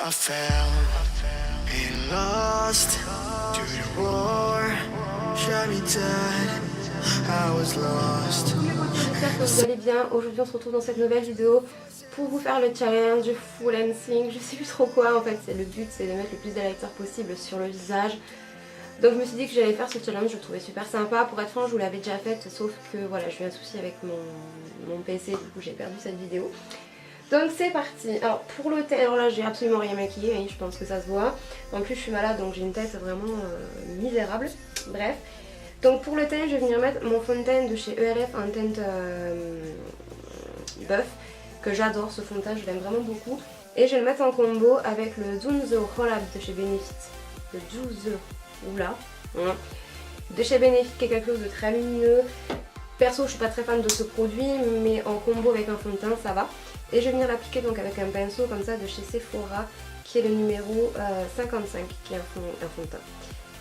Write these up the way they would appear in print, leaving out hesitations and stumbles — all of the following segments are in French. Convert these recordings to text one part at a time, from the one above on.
I fell and lost to the war. Shot me dead, I was lost. J'espère que vous allez bien. Aujourd'hui on se retrouve dans cette nouvelle vidéo pour vous faire le challenge full NSYNC. Je sais plus trop quoi en fait, le but c'est de mettre le plus d'highlighter possible sur le visage. Donc je me suis dit que j'allais faire ce challenge, je le trouvais super sympa. Pour être franc, je vous l'avais déjà faite, sauf que voilà, j'ai eu un souci avec mon PC, du coup j'ai perdu cette vidéo. Donc c'est parti. Alors pour le teint, alors là j'ai absolument rien maquillé, hein, je pense que ça se voit. En plus je suis malade donc j'ai une tête vraiment misérable. Bref. Donc pour le teint je vais venir mettre mon fond de teint de chez ELF en teinte buff. Que j'adore ce fond de teint, je l'aime vraiment beaucoup. Et je vais le mettre en combo avec le Dunzo Roll-Up de chez Benefit. Le Dunzo, oula. De chez Benefit qui est quelque chose de très lumineux. Perso je suis pas très fan de ce produit mais en combo avec un fond de teint ça va. Et je vais venir l'appliquer donc avec un pinceau comme ça de chez Sephora qui est le numéro 55 qui est un fond de teint.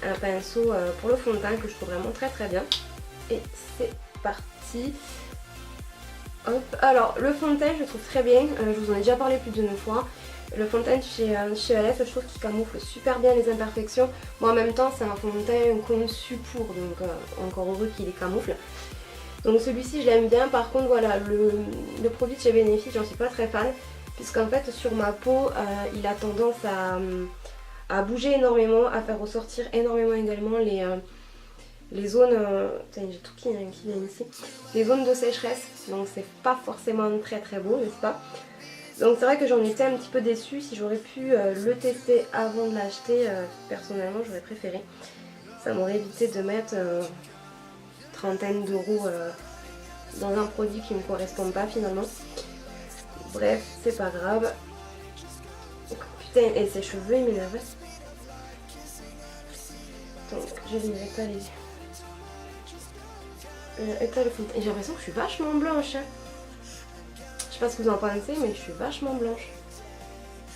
Un pinceau pour le fond de teint que je trouve vraiment très très bien. Et c'est parti. Hop. Alors le fond de teint je le trouve très bien, je vous en ai déjà parlé plus d'une fois. Le fond de teint chez ELF je trouve qu'il camoufle super bien les imperfections. Moi en même temps c'est un fond de teint conçu pour, donc encore heureux qu'il les camoufle. Donc celui-ci je l'aime bien, par contre voilà le produit de chez Benefit j'en suis pas très fan. Puisqu'en fait sur ma peau il a tendance à bouger énormément, à faire ressortir énormément également les zones, j'ai tout qui vient ici, les zones de sécheresse, donc c'est pas forcément très très beau n'est-ce pas. Donc c'est vrai que j'en étais un petit peu déçue, si j'aurais pu le tester avant de l'acheter, personnellement j'aurais préféré. Ça m'aurait évité de mettre trentaine d'euros dans un produit qui ne me correspond pas finalement. Bref, c'est pas grave. Putain, et ses cheveux ils m'énervent. Donc je vais étaler les yeux. Étaler le fond. Et j'ai l'impression que je suis vachement blanche. Hein. Je sais pas ce que vous en pensez, mais je suis vachement blanche.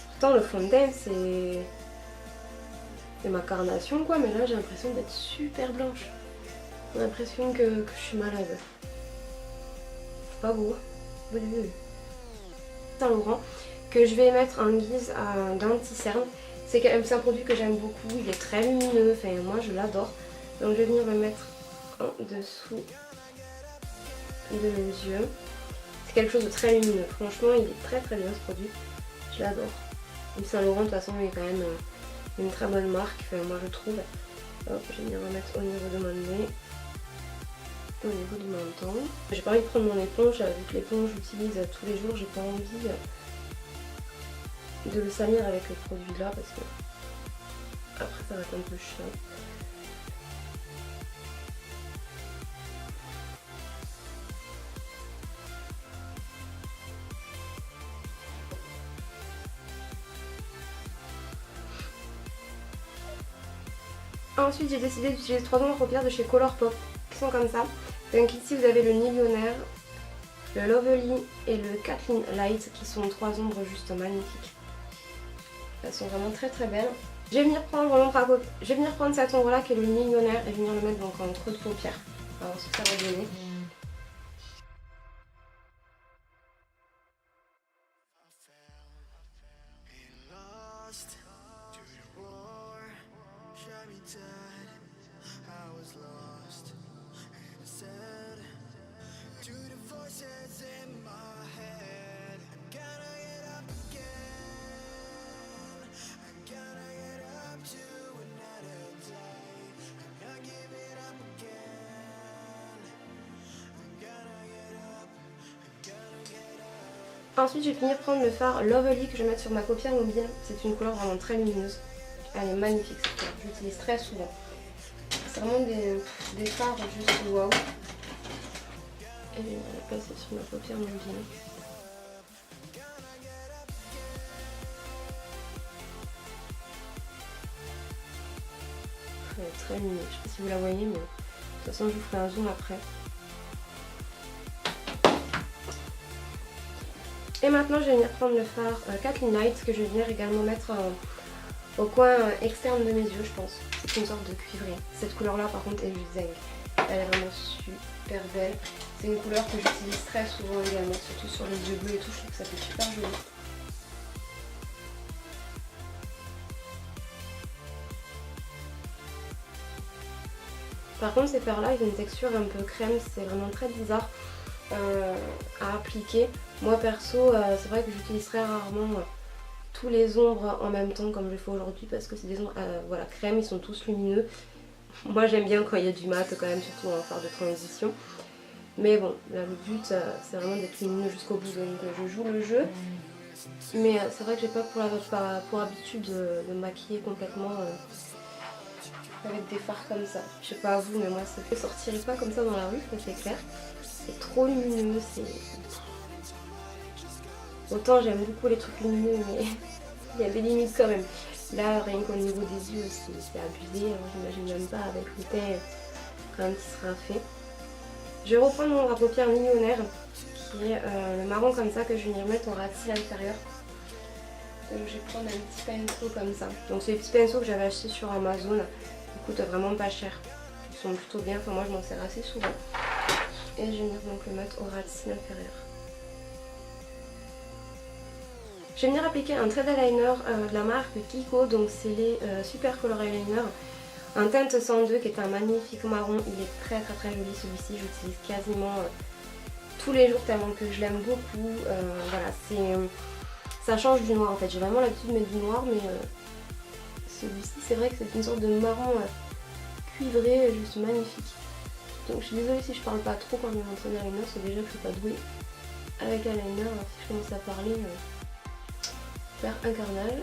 Pourtant le fond de teint c'est ma carnation quoi, mais là j'ai l'impression d'être super blanche. J'ai l'impression que je suis malade. C'est pas beau. Saint Laurent que je vais mettre en guise d'anti-cerne. C'est un produit que j'aime beaucoup, il est très lumineux, enfin moi je l'adore. Donc je vais venir le mettre en dessous de mes yeux. C'est quelque chose de très lumineux, franchement il est très très bien ce produit, je l'adore. Saint Laurent de toute façon il est quand même une très bonne marque, enfin, moi je trouve. Hop, je vais venir le mettre au niveau de mon nez. Au niveau du menton. J'ai pas envie de prendre mon éponge, vu que l'éponge j'utilise tous les jours, j'ai pas envie de le salir avec le produit là parce que après ça va être un peu chiant. Ensuite j'ai décidé d'utiliser 3 ombres paupières de chez Colourpop qui sont comme ça. Donc ici vous avez le Millionnaire, le Lovely et le Kathleen Light qui sont 3 ombres juste magnifiques. Elles sont vraiment très très belles. Je vais venir prendre cette ombre là qui est le Millionnaire et venir le mettre donc en creux de paupière. Alors se faire redonner. Ensuite je vais finir prendre le fard Lovely que je vais mettre sur ma paupière mobile. C'est une couleur vraiment très lumineuse. Elle est magnifique cette couleur, j'utilise très souvent. C'est vraiment des fards juste waouh. Et je vais la passer sur ma paupière mobile. Elle est très lumineuse, je sais pas si vous la voyez mais de toute façon je vous ferai un zoom après. Et maintenant je vais venir prendre le fard Kathleen Light que je vais venir également mettre au coin externe de mes yeux je pense. C'est une sorte de cuivré. Cette couleur là par contre est juste zinc. Elle est vraiment super belle. C'est une couleur que j'utilise très souvent également, surtout sur les yeux bleus et tout, je trouve que ça fait super joli. Par contre ces fards là ils ont une texture un peu crème, c'est vraiment très bizarre à appliquer. Moi perso c'est vrai que j'utilise très rarement tous les ombres en même temps comme je le fais aujourd'hui parce que c'est des ombres voilà, crème, ils sont tous lumineux. Moi j'aime bien quand il y a du mat quand même, surtout en phare de transition. Mais bon, là le but c'est vraiment d'être lumineux jusqu'au bout, donc je joue le jeu. Mais c'est vrai que j'ai pas pour habitude de maquiller complètement avec des fards comme ça. Je sais pas à vous, mais moi je ne sortirai pas comme ça dans la rue, ça c'est clair. C'est trop lumineux, c'est... Autant j'aime beaucoup les trucs lumineux, mais il y a des limites quand même. Là, rien qu'au niveau des yeux, c'est abusé. J'imagine même pas avec le teint quand même qui sera fait. Je vais reprendre mon ras de paupières millionnaire, qui est le marron comme ça, que je vais venir mettre au ras de cils inférieur. Donc je vais prendre un petit pinceau comme ça. Donc c'est les petits pinceaux que j'avais achetés sur Amazon. Ils coûtent vraiment pas cher. Ils sont plutôt bien, enfin moi je m'en sers assez souvent. Et je vais venir donc le mettre au ras de cils inférieur. Je vais venir appliquer un trait d'eyeliner de la marque Kiko, donc c'est les Super Color Eyeliner en teinte 102 qui est un magnifique marron. Il est très très très joli celui-ci, j'utilise quasiment tous les jours tellement que je l'aime beaucoup. Voilà, ça change du noir en fait, j'ai vraiment l'habitude de mettre du noir mais celui-ci c'est vrai que c'est une sorte de marron cuivré, juste magnifique. Donc je suis désolée si je parle pas trop quand je vais montrer l'eyeliner, c'est déjà que je suis pas douée avec l'eyeliner, alors si je commence à parler... faire un carnage.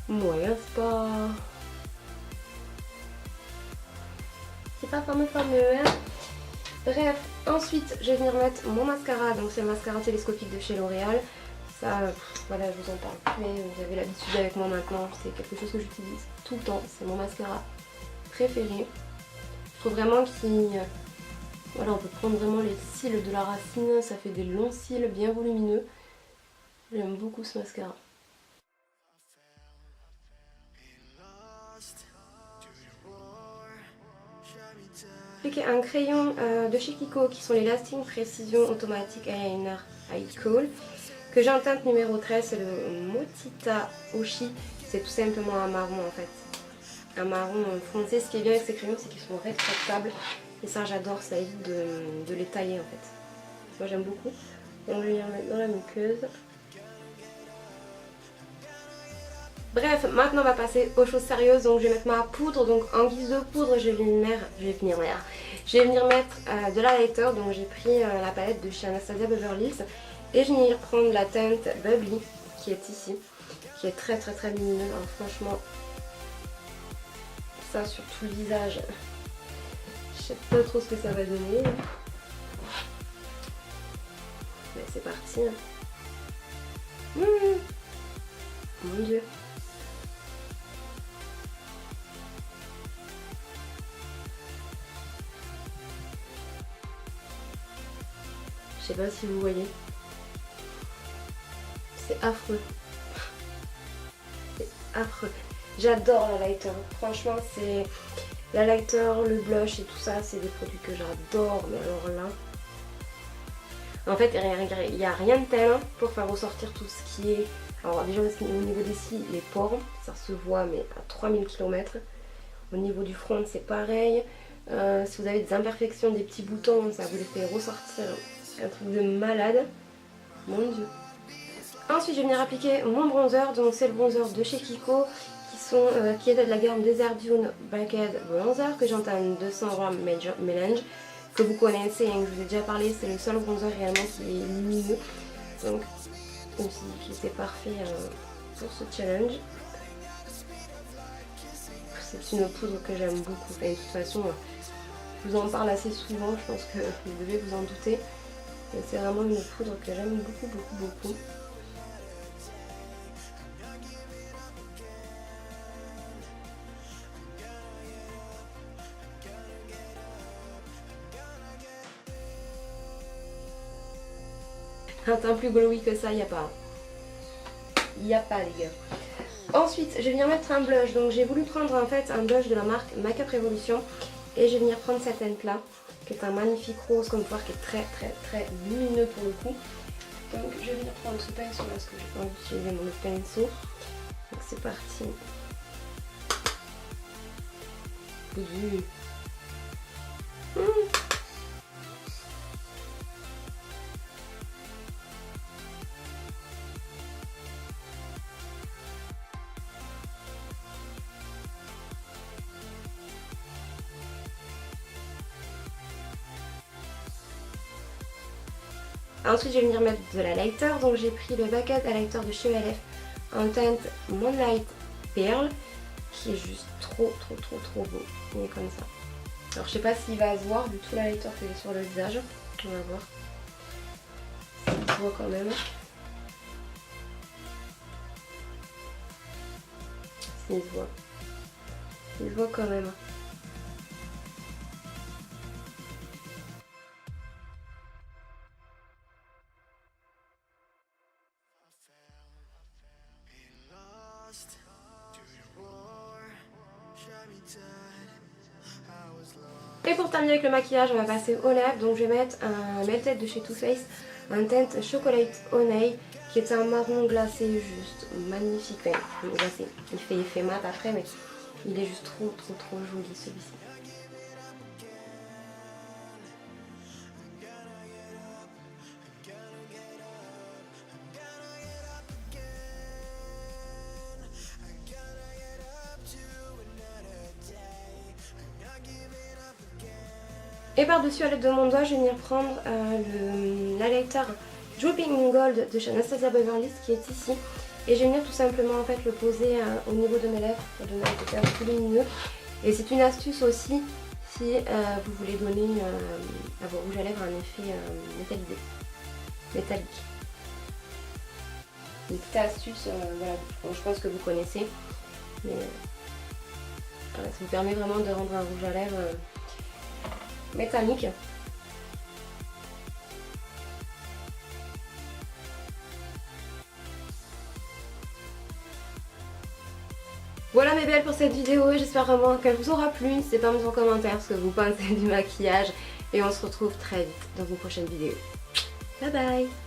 Moyen, c'est pas fameux hein. Bref, ensuite je vais venir mettre mon mascara, donc c'est le mascara télescopique de chez L'Oréal. Ça, voilà, je vous en parle plus, vous avez l'habitude avec moi maintenant, c'est quelque chose que j'utilise tout le temps, c'est mon mascara préféré. Je trouve vraiment qu'il... Voilà, on peut prendre vraiment les cils de la racine, ça fait des longs cils bien volumineux. J'aime beaucoup ce mascara. J'ai un crayon de chez Kiko qui sont les Lasting Precision Automatic Eyeliner Eye Kohl que j'ai en teinte numéro 13, c'est le Motita Oshi, c'est tout simplement un marron en fait. Un marron foncé. Ce qui est bien avec ces crayons, c'est qu'ils sont rétractables et ça j'adore, ça évite de les tailler en fait. Moi j'aime beaucoup. Donc je vais les remettre dans la muqueuse. Bref, maintenant on va passer aux choses sérieuses. Donc je vais mettre ma poudre. Donc en guise de poudre, je vais venir mettre de l'highlighter. Donc j'ai pris la palette de chez Anastasia Beverly Hills et je vais venir prendre la teinte Bubbly qui est ici, qui est très très très lumineuse. Alors franchement, ça sur tout le visage, je sais pas trop ce que ça va donner. Mais c'est parti. Mon dieu. Je sais pas si vous voyez. C'est affreux. C'est affreux. J'adore la lighter. Franchement, c'est la lighter, le blush et tout ça, c'est des produits que j'adore. Mais alors là, en fait, il n'y a rien de tel pour faire ressortir tout ce qui est... Alors déjà au niveau des cils, les pores, ça se voit mais à 3000 km. Au niveau du front, c'est pareil. Si vous avez des imperfections, des petits boutons, ça vous les fait ressortir. Un truc de malade. Mon dieu. Ensuite, je vais venir appliquer mon bronzer. Donc c'est le bronzer de chez Kiko qui est de la gamme Desert Dune Baked Bronzer que j'entends 200 grammes mélange que vous connaissez, hein, que je vous ai déjà parlé. C'est le seul bronzer réellement qui est lumineux. Donc je me suis dit que c'était parfait pour ce challenge. C'est une poudre que j'aime beaucoup. Et de toute façon, je vous en parle assez souvent. Je pense que vous devez vous en douter. C'est vraiment une poudre que j'aime beaucoup, beaucoup, beaucoup. Un teint plus glowy que ça, il n'y a pas. Il n'y a pas, les gars. Ensuite, je vais venir mettre un blush. Donc j'ai voulu prendre en fait un blush de la marque Makeup Revolution. Et je vais venir prendre cette teinte là. qui est un magnifique rose comme vous pouvez voir, qui est très très très lumineux pour le coup. Donc je vais venir prendre ce pinceau là parce que j'ai pas envie d'utiliser mon autre pinceau. Donc c'est parti. Ensuite je vais venir mettre de la lighter, donc j'ai pris le Bucket Highlighter de chez LF en teinte Moonlight Pearl qui est juste trop beau, il est comme ça. Alors je sais pas s'il va se voir du tout la lighter que j'ai sur le visage, on va voir. Il se voit quand même. Il se voit quand même. Et pour terminer avec le maquillage, on va passer aux lèvres. Donc je vais mettre un Melted de chez Too Faced en teinte Chocolate Honey qui est un marron glacé juste magnifique. Glacé. Il fait effet mat après, mais il est juste trop joli celui-ci. Et par-dessus à l'aide de mon doigt, je vais venir prendre l'highlighter Drooping Gold de chez Anastasia Beverly Hills qui est ici. Et je vais venir tout simplement en fait le poser au niveau de mes lèvres pour donner un côté un peu plus lumineux. Et c'est une astuce aussi si vous voulez donner à vos rouges à lèvres un effet métallique. Une petite astuce, voilà, je pense que vous connaissez. Mais voilà, ça vous permet vraiment de rendre un rouge à lèvres métallique. Voilà mes belles pour cette vidéo et j'espère vraiment qu'elle vous aura plu. N'hésitez pas à me dire en commentaire ce que vous pensez du maquillage et on se retrouve très vite dans une prochaine vidéo. Bye bye.